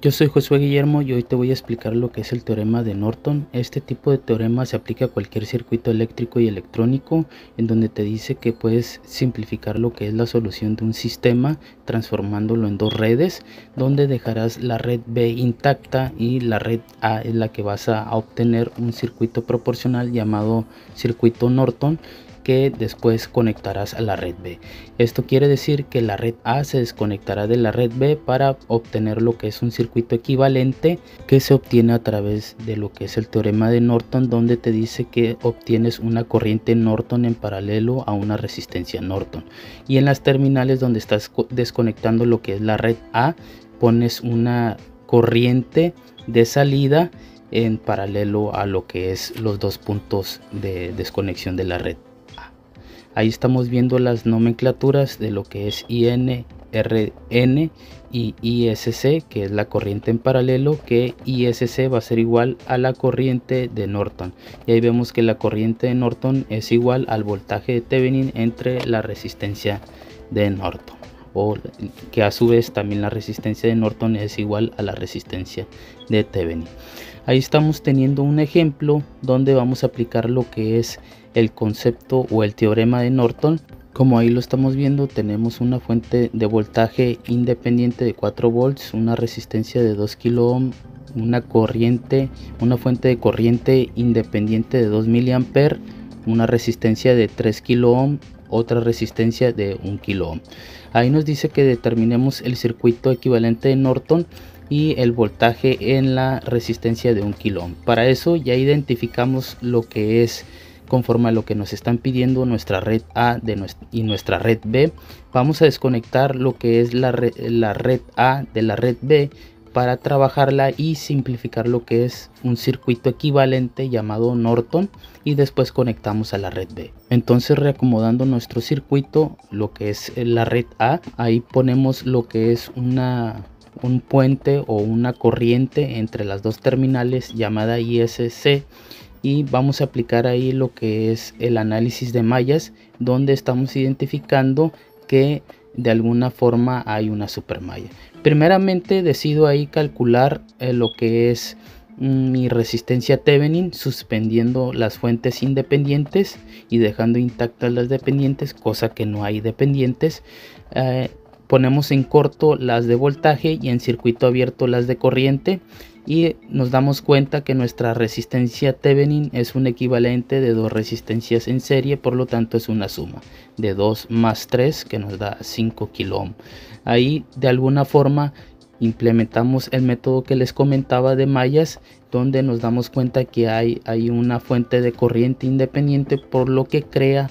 Yo soy Josué Guillermo y hoy te voy a explicar lo que es el teorema de Norton. Este tipo de teorema se aplica a cualquier circuito eléctrico y electrónico, en donde te dice que puedes simplificar lo que es la solución de un sistema transformándolo en dos redes, donde dejarás la red B intacta y la red A es la que vas a obtener un circuito proporcional llamado circuito Norton, que después conectarás a la red B. Esto quiere decir que la red A se desconectará de la red B para obtener lo que es un circuito equivalente, que se obtiene a través de lo que es el teorema de Norton, donde te dice que obtienes una corriente Norton en paralelo a una resistencia Norton, y en las terminales donde estás desconectando lo que es la red A, pones una corriente de salida en paralelo a lo que es los dos puntos de desconexión de la red. Ahí estamos viendo las nomenclaturas de lo que es IN, RN y ISC, que es la corriente en paralelo, que ISC va a ser igual a la corriente de Norton. Y ahí vemos que la corriente de Norton es igual al voltaje de Thevenin entre la resistencia de Norton, o que a su vez también la resistencia de Norton es igual a la resistencia de Thevenin. Ahí estamos teniendo un ejemplo donde vamos a aplicar lo que es el concepto o el teorema de Norton. Como ahí lo estamos viendo, tenemos una fuente de voltaje independiente de 4 volts, una resistencia de 2 kilo ohm, una fuente de corriente independiente de 2 miliamperes, una resistencia de 3 kilo ohm, otra resistencia de 1 kilo ohm. Ahí nos dice que determinemos el circuito equivalente de Norton y el voltaje en la resistencia de 1 kilo ohm. Para eso ya identificamos lo que es, conforme a lo que nos están pidiendo, nuestra red A y nuestra red B. Vamos a desconectar lo que es la red A de la red B para trabajarla y simplificar lo que es un circuito equivalente llamado Norton, y después conectamos a la red B. Entonces, reacomodando nuestro circuito, lo que es la red A, ahí ponemos lo que es un puente o una corriente entre las dos terminales llamada ISC, y vamos a aplicar ahí lo que es el análisis de mallas, donde estamos identificando que de alguna forma hay una supermalla. Primeramente decido ahí calcular lo que es mi resistencia Thevenin, suspendiendo las fuentes independientes y dejando intactas las dependientes, cosa que no hay dependientes. Ponemos en corto las de voltaje y en circuito abierto las de corriente, y nos damos cuenta que nuestra resistencia Thevenin es un equivalente de dos resistencias en serie, por lo tanto es una suma de 2 más 3 que nos da 5 kilo ohm. Ahí de alguna forma implementamos el método que les comentaba de mallas, donde nos damos cuenta que hay una fuente de corriente independiente, por lo que crea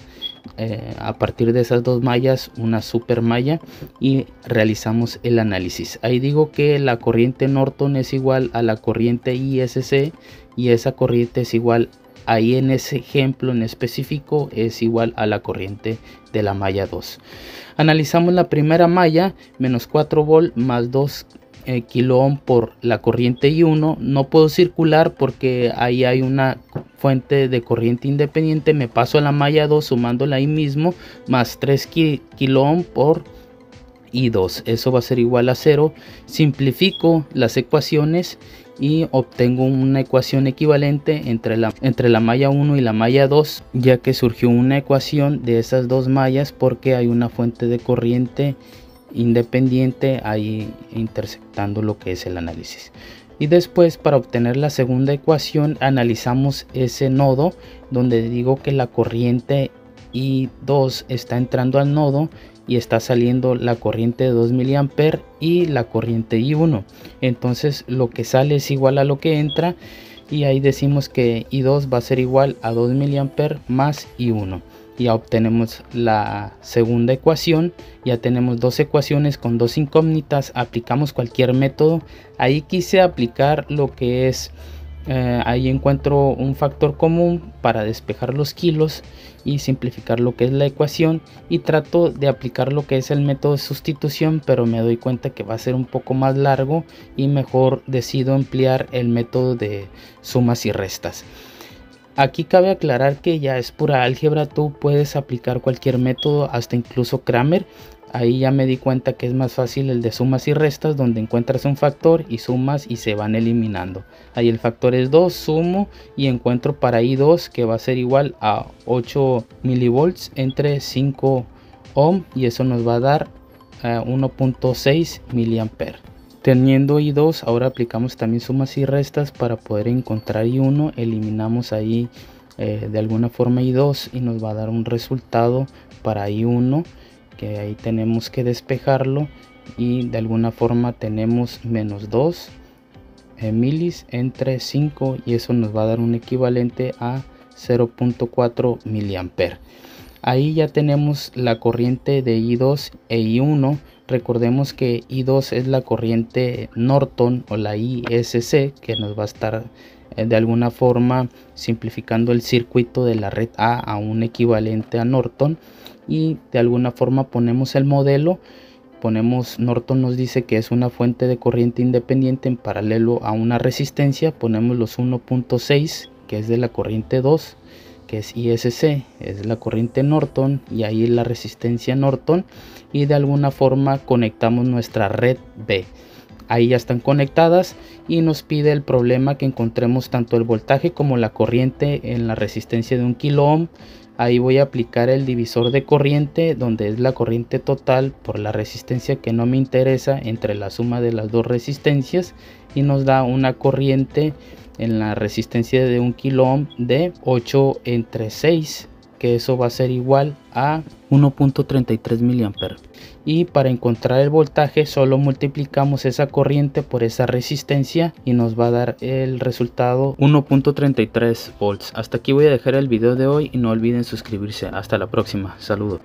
a partir de esas dos mallas una super malla, y realizamos el análisis. Ahí digo que la corriente Norton es igual a la corriente ISC, y esa corriente es igual, ahí en ese ejemplo en específico, es igual a la corriente de la malla 2. Analizamos la primera malla, menos 4 volt más 2 kilo ohm por la corriente I1. No puedo circular porque ahí hay una fuente de corriente independiente. Me paso a la malla 2 sumándola ahí mismo, más 3 kilo ohm por I2. Eso va a ser igual a 0. Simplifico las ecuaciones y obtengo una ecuación equivalente entre la malla 1 y la malla 2, ya que surgió una ecuación de esas dos mallas porque hay una fuente de corriente independiente ahí intersectando lo que es el análisis. Y después, para obtener la segunda ecuación, analizamos ese nodo donde digo que la corriente I2 está entrando al nodo y está saliendo la corriente de 2 miliamperes y la corriente I1. Entonces lo que sale es igual a lo que entra, y ahí decimos que I2 va a ser igual a 2 miliamperes más I1. Ya obtenemos la segunda ecuación. Ya tenemos dos ecuaciones con dos incógnitas. Aplicamos cualquier método. Ahí quise aplicar lo que es ahí encuentro un factor común para despejar los kilos y simplificar lo que es la ecuación, y trato de aplicar lo que es el método de sustitución, pero me doy cuenta que va a ser un poco más largo y mejor decido emplear el método de sumas y restas. Aquí cabe aclarar que ya es pura álgebra, tú puedes aplicar cualquier método, hasta incluso Kramer, Ahí ya me di cuenta que es más fácil el de sumas y restas, donde encuentras un factor y sumas y se van eliminando. Ahí el factor es 2, sumo y encuentro para I2 que va a ser igual a 8 milivolts entre 5 ohm, y eso nos va a dar 1.6 miliamperes. Teniendo I2, ahora aplicamos también sumas y restas para poder encontrar I1. Eliminamos ahí de alguna forma I2 y nos va a dar un resultado para I1, que ahí tenemos que despejarlo, y de alguna forma tenemos menos 2 milis entre 5, y eso nos va a dar un equivalente a 0.4 miliamperes. Ahí ya tenemos la corriente de I2 e I1. Recordemos que I2 es la corriente Norton o la ISC, que nos va a estar de alguna forma simplificando el circuito de la red A un equivalente a Norton, y de alguna forma ponemos el modelo. Norton nos dice que es una fuente de corriente independiente en paralelo a una resistencia. Ponemos los 1.6, que es de la corriente 2, que es ISC, es la corriente Norton, y ahí la resistencia Norton, y de alguna forma conectamos nuestra red B. Ahí ya están conectadas y nos pide el problema que encontremos tanto el voltaje como la corriente en la resistencia de 1 kilo ohm. Ahí voy a aplicar el divisor de corriente, donde es la corriente total por la resistencia que no me interesa entre la suma de las dos resistencias, y nos da una corriente en la resistencia de 1 kilo ohm de 8 entre 6, que eso va a ser igual a 1.33 miliamperes. Y para encontrar el voltaje solo multiplicamos esa corriente por esa resistencia y nos va a dar el resultado 1.33 volts. Hasta aquí voy a dejar el video de hoy y no olviden suscribirse. Hasta la próxima. Saludos.